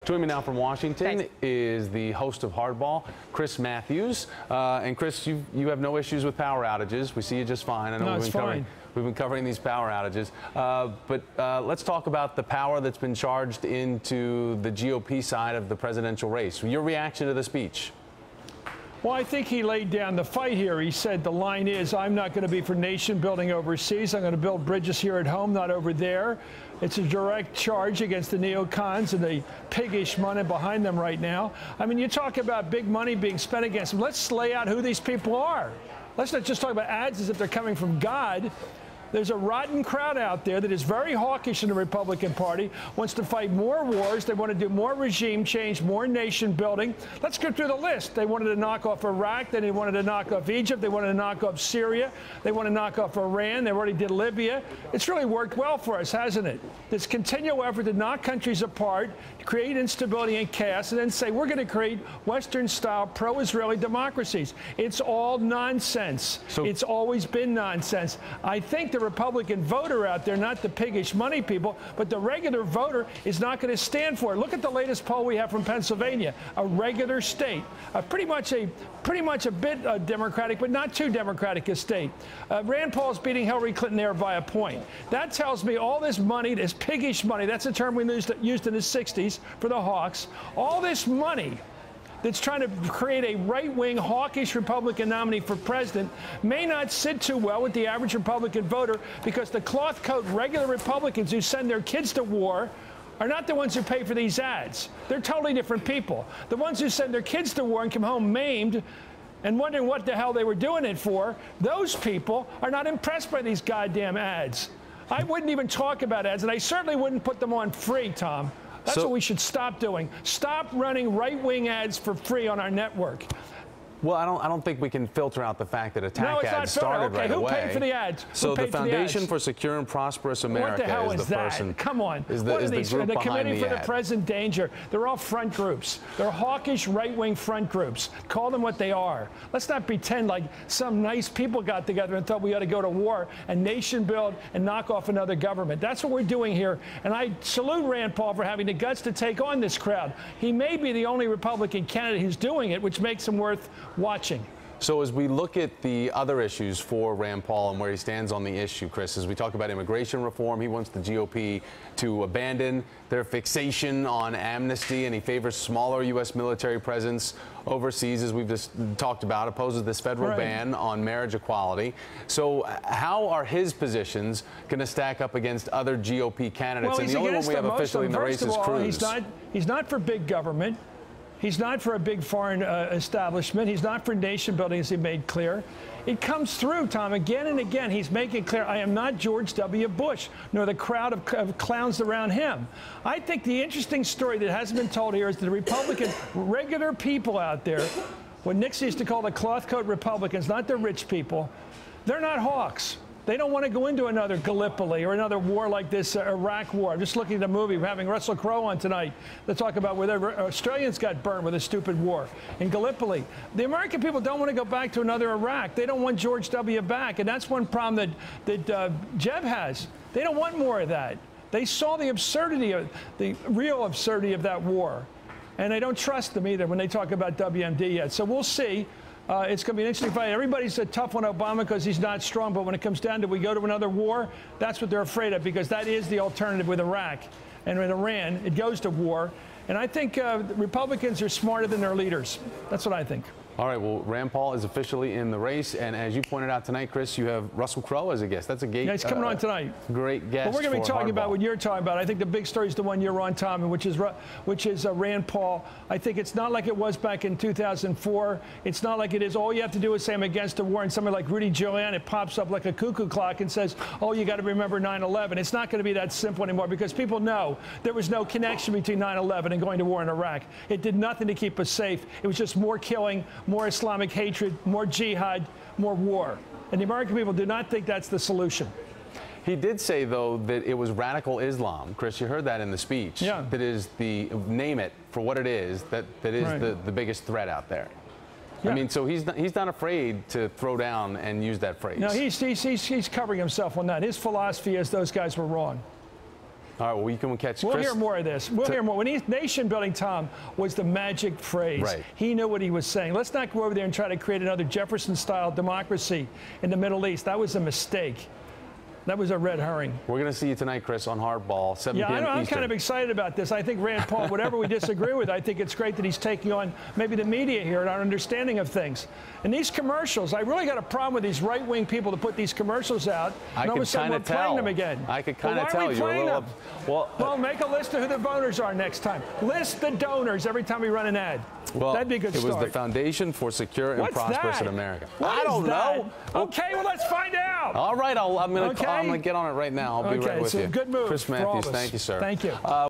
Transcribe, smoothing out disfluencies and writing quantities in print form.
Joining me now from Washington is the host of Hardball, Chris Matthews. And Chris, you have no issues with power outages. We see you just fine. I know we've been covering these power outages. But let's talk about the power that's been charged into the GOP side of the presidential race. Your reaction to the speech? Well, I think he laid down the fight here. He said the line is, I'm not going to be for nation building overseas. I'm going to build bridges here at home, not over there. It's a direct charge against the neocons and the piggish money behind them right now. I mean, you talk about big money being spent against them. Let's lay out who these people are. Let's not just talk about ads as if they're coming from God. There's a rotten crowd out there that is very hawkish in the Republican Party, wants to fight more wars. They want to do more regime change, more nation building. Let's go through the list. They wanted to knock off Iraq. Then they wanted to knock off Egypt. They wanted to knock off Syria. They want to knock off Iran. They already did Libya. It's really worked well for us, hasn't it? This continual effort to knock countries apart, to create instability and chaos, and then say we're going to create Western-style pro-Israeli democracies. It's all nonsense. It's always been nonsense. I think the Republican voter out there, not the piggish money people, but the regular voter is not going to stand for it. Look at the latest poll we have from Pennsylvania, a regular state, pretty much a bit Democratic, but not too Democratic a state. Rand Paul's beating Hillary Clinton there by a point. That tells me all this money, this piggish money, that's a term we used in the 60s for the hawks, all this money that's trying to create a right-wing, hawkish Republican nominee for president may not sit too well with the average Republican voter, because the cloth coat regular Republicans who send their kids to war are not the ones who pay for these ads. They're totally different people. The ones who send their kids to war and come home maimed and wondering what the hell they were doing it for, those people are not impressed by these goddamn ads. I wouldn't even talk about ads, and I certainly wouldn't put them on free, Tom. That's what we should stop doing. Stop running right-wing ads for free on our network. Well, I don't think we can filter out the fact that attack ads started right away. Who paid for the ads? So the Foundation for Secure and Prosperous America is the person. Come on. Is the group the behind Committee for the ad. Present Danger. They're all front groups. They're hawkish right-wing front groups. Call them what they are. Let's not pretend like some nice people got together and thought we ought to go to war and nation build and knock off another government. That's what we're doing here. And I salute Rand Paul for having the guts to take on this crowd. He may be the only Republican candidate who's doing it, which makes him worth watching. So as we look at the other issues for Rand Paul and where he stands on the issue, Chris, as we talk about immigration reform, he wants the GOP to abandon their fixation on amnesty, and he favors smaller U.S. military presence overseas, as we've just talked about, opposes this federal ban on marriage equality. So how are his positions going to stack up against other GOP candidates? Well, and the only one we have officially in the race is Cruz. He's not for big government. He's not for a big foreign establishment. He's not for nation building, as he made clear. It comes through, Tom, again and again. He's making clear, I am not George W. Bush, nor the crowd of clowns around him. I think the interesting story that hasn't been told here is that the Republican, regular people out there, what Nixon used to call the cloth coat Republicans, not the rich people, they're not hawks. They don't want to go into another Gallipoli or another war like this Iraq war. I'm just looking at a movie. We're having Russell Crowe on tonight to talk about where the Australians got burned with a stupid war in Gallipoli. The American people don't want to go back to another Iraq. They don't want George W. back. And that's one problem that Jeb has. They don't want more of that. They saw the absurdity, the real absurdity of that war. And they don't trust them either when they talk about WMD yet. So we'll see. It's going to be an interesting fight. Everybody's tough on Obama because he's not strong. But when it comes down to we go to another war, that's what they're afraid of, because that is the alternative with Iraq. And with Iran, it goes to war. And I think Republicans are smarter than their leaders. That's what I think. All right, well, Rand Paul is officially in the race, and as you pointed out tonight, Chris, you have Russell Crowe as a guest. That's a great, he's coming on tonight. Great guest. But we're going to be talking about what you're talking about. I think the big story is the one you're on, Tom, which is Rand Paul. I think it's not like it was back in 2004. It's not like it is. All you have to do is say I'm against the war, and somebody like Rudy Giuliani, it pops up like a cuckoo clock and says, oh, you got to remember 9/11. It's not going to be that simple anymore, because people know there was no connection between 9/11 and going to war in Iraq. It did nothing to keep us safe. It was just more killing, more Islamic hatred, more jihad, more war. And the American people do not think that's the solution. He did say, though, that it was radical Islam. Chris, you heard that in the speech. Yeah. That is the, name it for what it is, that is the biggest threat out there. Yeah. I mean, so he's not afraid to throw down and use that phrase. No, he's covering himself on that. His philosophy is those guys were wrong. All right, well, we can catch We'll Chris. hear more of this. We'll hear more. When nation building, Tom, was the magic phrase. Right. He knew what he was saying. Let's not go over there and try to create another Jefferson-style democracy in the Middle East. That was a mistake. That was a red herring. We're going to see you tonight, Chris, on Hardball, 7 p.m. I'm Eastern. kind of excited about this. I think Rand Paul, whatever we disagree with, I think it's great that he's taking on maybe the media here and our understanding of things. And these commercials, I really got a problem with these right-wing people that put these commercials out. And all of a sudden we're playing them again. I could kind of tell. Why are we playing them? Well, make a list of who the donors are next time. List the donors every time we run an ad. Well, that'd be a good start. It was the Foundation for Secure and Prosperous in America. I don't know. Okay, well, let's find out. All right, I'm going to get on it right now. I'll be right with you. Good move. Chris Matthews, thank you, sir. Thank you.